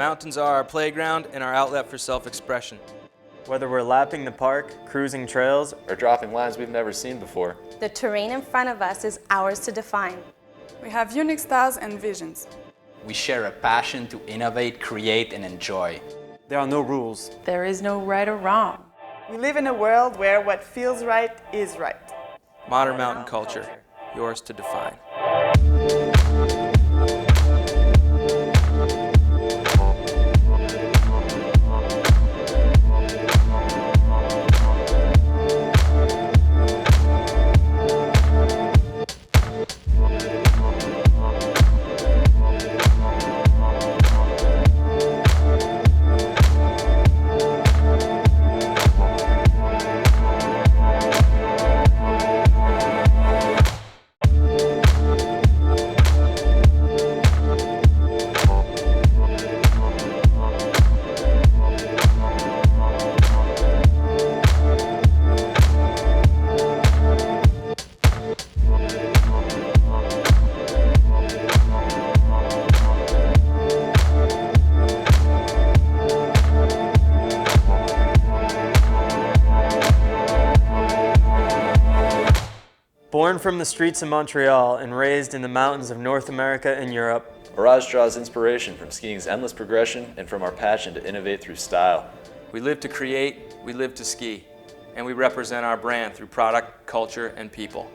mountains are our playground and our outlet for self-expression. Whether we're lapping the park, cruising trails, or dropping lines we've never seen before, the terrain in front of us is ours to define. We have unique styles and visions. We share a passion to innovate, create, and enjoy. there are no rules. There is no right or wrong. We live in a world where what feels right is right. Modern mountain culture, yours to define. Born from the streets of Montreal and raised in the mountains of North America and Europe, Orage draws inspiration from skiing's endless progression and from our passion to innovate through style. We live to create, we live to ski, and we represent our brand through product, culture, and people.